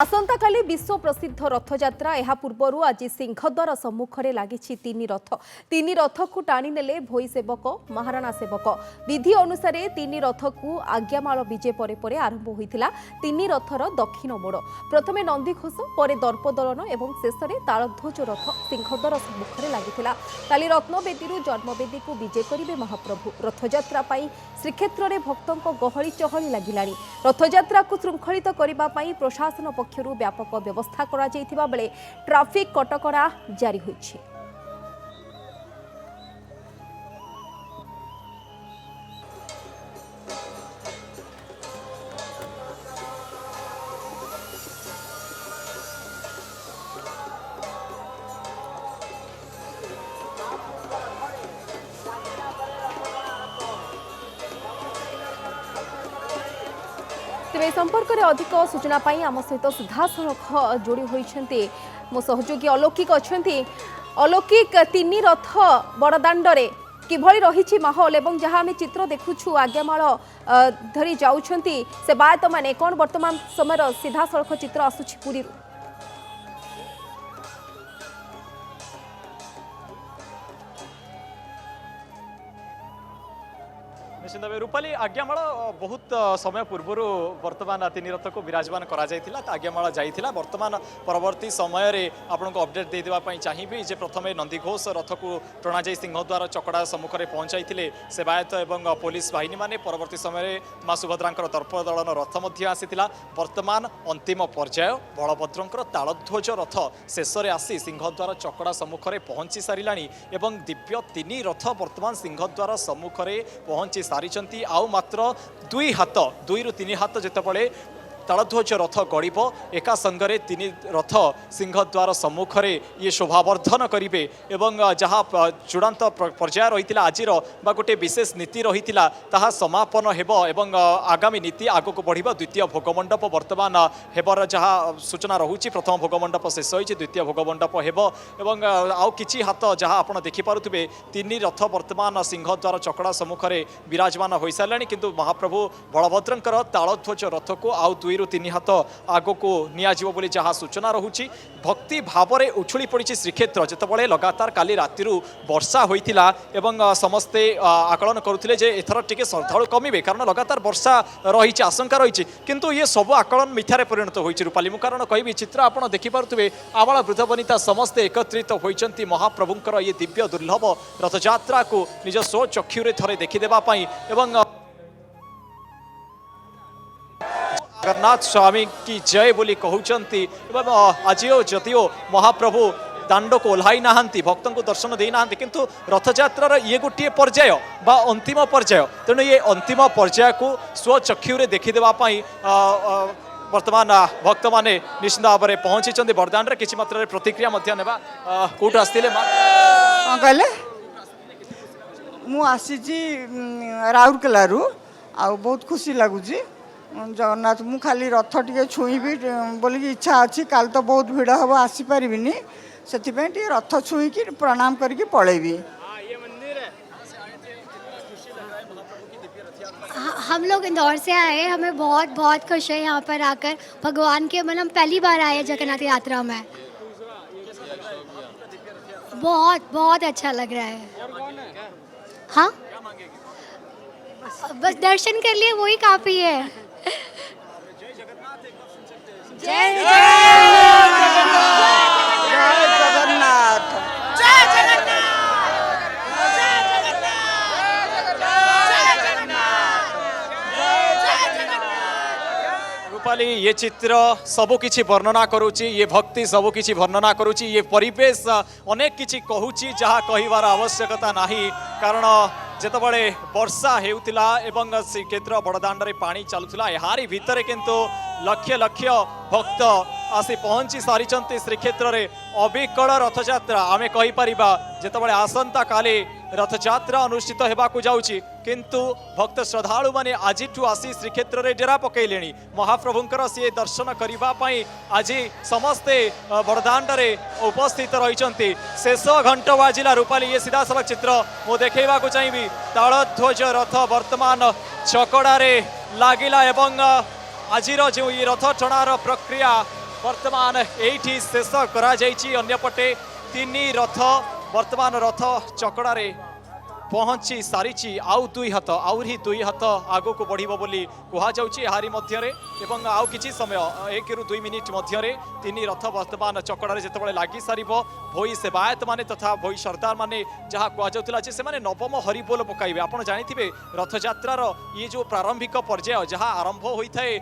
आसंता काली विश्व प्रसिद्ध रथयात्रा यह पूर्व आज सिंहद्वार सम्मुखें लगी तीन रथ को टाणी नेले भोई सेवक महाराणा सेवक विधि अनुसार तीन रथ को आज्ञामाल विजे पर आरंभ होता तीन रथर दक्षिण मोड़ प्रथमे नंदीघोष पर दर्पदलन और शेष में तालध्वज रथ सिंहद्वार सम्मुखें लगी काली रत्नवेदी जन्मवेदी को विजे करेंगे महाप्रभु रथयात्रा श्रीक्षेत्र में भक्तों गहली चहली लगिला रथयात्रा को श्रृंखलित करने प्रशासन पक्षरु व्यापक व्यवस्था करा जायथिबा बेले ट्रैफिक कटकड़ा जारी होइछि। तेज संपर्क में अधिक सूचना आम सहित सीधासख जोड़ी होती मो सहयोगी अलौकिक अच्छा अलौकिक तीन रथ बड़दाण्डे किभली रही माहौल एवं जहाँ आम चित्र देखुछु आज्ञामाल धरी जाउछंती सेवायत माने कौन वर्तमान समय सीधासख चित्र आसुछि पुरी निश्चित भाव रूपाली आज्ञामाल बहुत समय पूर्व वर्तमान तीन रथ को विराजमान आज्ञामाल जाइला वर्तमान परवर्ती समय आपको अपडेट देदेवाई चाहिए जे प्रथम नंदीघोष रथ को टणा जा सिंहद्वार चकड़ा सम्मुखें पहुंचाई सेवायत और पुलिस बाहिनी मैंने परवर्ती समय माँ सुभद्रा दर्पदलन रथ आसीला वर्तमान अंतिम पर्याय बलभद्र तालध्वज रथ शेष में आसी सिंहद्वार चकड़ा सम्मुखें पहुंची सारा दिव्य तीन रथ वर्तमान सिंहद्वार सम्मुखें पहुंची सारी आउ मात्र दुई रु तीन हाथ जितेबाला तालध्वज रथ गड़ब एका संगरे तीन रथ सिंहद्वार सम्मुखें ये शोभावर्धन करेंगे जहाँ चूड़ांत पर्याय रही आज गोटे विशेष नीति रही समापन होब आगामी नीति आग को बढ़ द्वितीय भोगमंडप वर्तमान हेबर जहाँ सूचना रोचे प्रथम भोगमंडप शेष हो द्वितीय भोगमंडप होब आउ कि हाथ जहाँ आप देखिपे तीन रथ वर्तमान सिंहद्वार चकड़ा सम्मुखें विराजमान हो सारे किंतु महाप्रभु बलभद्र तालध्वज रथ को आउ दुई तीन हाथ आग को नियाजिबो बोली जहाँ सूचना रोचे भक्ति भाव में उछुली पड़ी श्रीक्षेत्र जितेबाला लगातार काली राति वर्षा होता एवं समस्ते आकलन करुले एथर टिके श्रद्धालु कमिबे कारण लगातार वर्षा रही आशंका रही किंतु ये सब आकलन मिथ्यारे परिणत होती रूपाली मु कारण कहि चित्र आप देखिपे आवाल वृद्ध वनिता समस्ते एकत्रित होती महाप्रभुंकर ये दिव्य दुर्लभ रथयात्रा को निज स्व चक्षुरे थरे देखिदेवाई एवं जगन्नाथ स्वामी की जय बोली कहते आज जदिओ महाप्रभु दांड को ओह्लाई ना भक्तों को दर्शन दे ना किंतु रथयात्रार ये गोटे पर्याय बा अंतिम पर्याय तेणु ये अंतिम पर्याय को स्वचक्षुरे देखिदेवाई वर्तमान भक्त मैंने निश्चित भाव में पहुंची बरदाण्ड किसी मात्रा प्रतिक्रिया कौट आसते कहले मुझी राउरकेलू आ बहुत खुशी लगुच जगन्नाथ मु खाली रथ टे छुईबी बोलिकी इच्छा अच्छी काल तो बहुत भिड़ हम आसीपारिनी से रथ छुईकी प्रणाम करके पलैबी। हम लोग इंदौर से आए हमें बहुत बहुत खुश है यहाँ पर आकर भगवान के मतलब पहली बार आए जगन्नाथ यात्रा में बहुत बहुत अच्छा लग रहा है। हाँ बस दर्शन कर लिए वही काफ़ी है। जय जगन्नाथ रूपाली ये चित्र सबुकिछि वर्णना करुच्ची ये भक्ति सबुकिछि वर्णना करुच्ची ये परिवेश अनेक किछि कहूची जहाँ कहिबार आवश्यकता नाही कारण जेतबळे वर्षा हेउतिला एवं श्रीक्षेत्र बड़दाण्डे पानी चलुला यारी भितर किंतु लक्ष लक्ष भक्त आसी पहुंची सारी श्रीक्षेत्र में अविकल रथयात्रा आम कहीपर जितेबाला आसंता काली रथयात्रा अनुष्ठित होगाकू जाऊँगी किंतु भक्त श्रद्धालु माने आज आसी श्रीक्षेत्र में डेरा पकईले महाप्रभुंकर सी दर्शन करने आज समस्ते बड़दाण्डे उपस्थित रही शेष घंट बाजिला रूपाली ये सीधासलख चित्र मु देखा चाहिए तालध्वज रथ वर्तमान चकड़े लगिला एवं आज जो ये रथ टणार प्रक्रिया वर्तमान एठी शेष करा जाइछि अन्यपटे तीन रथ वर्तमान रथ चकड़ारे पहुंची सारी आउ दुई हाथ आउरी दुई हाथ आगो को बढ़िबो बोली कुहा जाउछि हारी मध्यरे एवं आउ किछि समय 1 रु 2 मिनिट मध्यरे तीन रथ वर्तमान चकड़ारे जेतेबेले लागि सारिबो भोई सेवायत माने तथा भोई सरदार माने जहाँ कुहा जाउतिला जे सेमाने नवम हरिबोल पकाइबे आपण जानिथिबे रथ यात्रार ये जो प्रारंभिक पर्याय जहाँ आरंभ होइथाए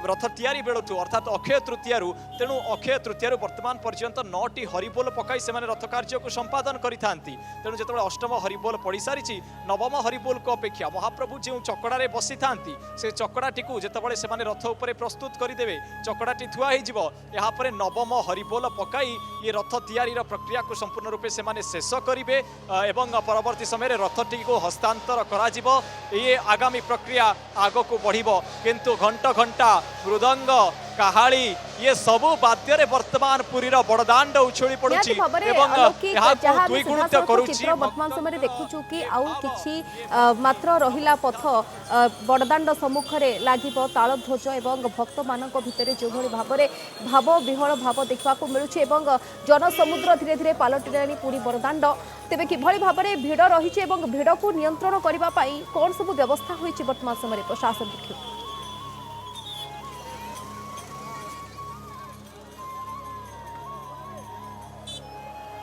रथ तयारी बेलुठु अर्थात अक्षय तृतीयारु तेणु अक्षय तृतीयारु वर्तमान पर्यंत 9टी हरिबोल पकाई सेमाने रथ कार्य को संपादन करिथांती तेणु जेतेबेले अष्टम हरिबोल पड़ी सारी नवम हरिबोल को अपेक्षा महाप्रभु जो चकड़ारे बसी था से चकड़ाटी को जितेबाला से रथ उपर प्रस्तुत करदे चकड़ाटी थुआ हो नवम हरिबोल पकाई ये रथ तैयारी प्रक्रिया को संपूर्ण रूपे से शेष करेंगे एवं परवर्ती समय रथटी को हस्तांतर करा ये आगामी प्रक्रिया आग को बढ़ किंतु घंटा घंटा मृदंग काहाली ये सबु वाद्य वर्तमान पुरीर बड़दाण्ड उछली पड़ुछि एवं यहाँ दुई गुणित करूछि वर्तमान समय देखुछु कि आउ किछि मात्र रहिला पथ बड़दाण्ड सम्मुख रे लागिबो तालध्वज एवं भक्त मानक भितरे जो भली भाबरे भाव विहल भाव देखा मिलुछि एवं जनसमुद्र धीरे धीरे पालटिलानी पुरी बड़दाण्ड तेबे किभली भाबरे भिड़ रहिछि एवं भिड़ को नियंत्रण करबा पई कोन सब व्यवस्था होइछि वर्तमान समय प्रशासन पक्षरु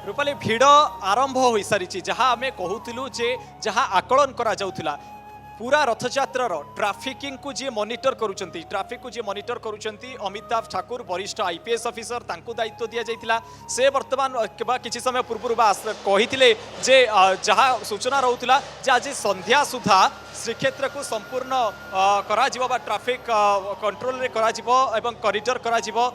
रूपाली भिड़ आरंभ हो सारी जहाँ आम कहूलु जे जहाँ आकलन करा जाउथिला पूरा रथयात्रार ट्राफिकिंग को जी मॉनिटर करुचंती ट्राफिक को जी मॉनिटर करुचंती अमिताभ ठाकुर वरिष्ठ आईपीएस ऑफिसर तांको दायित्व दिया जाइतिला से वर्तमान किछि समय पूर्व कहिथिले जे जहाँ सूचना रहउतिला जे आज संध्या सुधा श्रीक्षेत्र को संपूर्ण करा जिवो बा ट्राफिक कंट्रोल रे करा जिवो एवं कॉरिडोर करा जिवो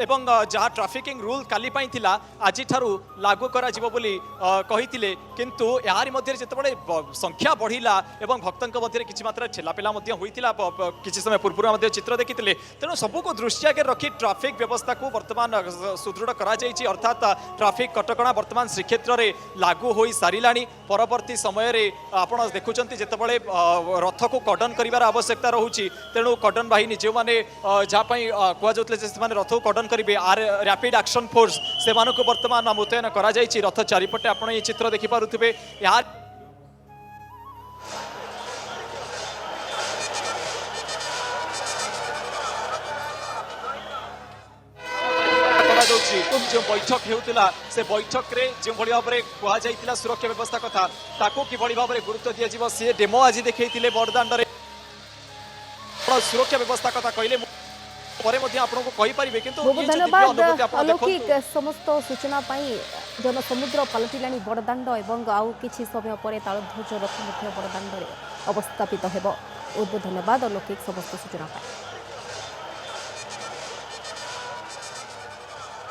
एवं जहाँ ट्राफिकिंग रूल काली पाई थिला आजि ठारू लागू करा जिवो बोली कहिथिले किंतु यारी मध्य जेतेबेले संख्या बढ़िला एवं भक्तंक मध्य किछि मात्रा ठेलापेला मध्य होइतिला किछि समय पूर्व मध्य चित्र देखिथिले तेणु सबु को दृष्टि के रखी ट्राफिक व्यवस्था को वर्तमान सुदृढ़ करा जाइछि अर्थात ट्राफिक कटकणा वर्तमान श्रीक्षेत्र रे लागू होई सारिलानी परवर्ती समय रे आपण देखुचंती जेतेबेले रथ को कर्डन करिवार आवश्यकता रहुछि तेणु कर्डन बाहिनी जे माने जा पई कुआ जाउतले जे माने रथ को कर्डन करिवे आर रैपिड एक्शन फोर्स से मानको वर्तमान मुतयन करा जाइछि रथ चारिपटे आपण ये चित्र देखि पारुथिबे यार जो बैठक होता से बैठक रे जो भली भाव में कह जाइतिला सुरक्षा व्यवस्था कथा ताको कि भली भाव में गुरुत्व दिया जिवो से डेमो आज देखैतिले बड़दाण्ड रे सुरक्षा व्यवस्था कथा कहले परे मध्ये आपनको कहि परिबे किंतु बहुत धन्यवाद अलौकिक समस्त सूचना पाई जनसमुद्र पलटिलानी बड़दाण्ड एवं आउ किछि समय परे तालध्वज रथ मध्ये बड़दाण्ड रे अवस्थापित हेबो बहुत धन्यवाद अलौकिक समस्त सूचना पाई।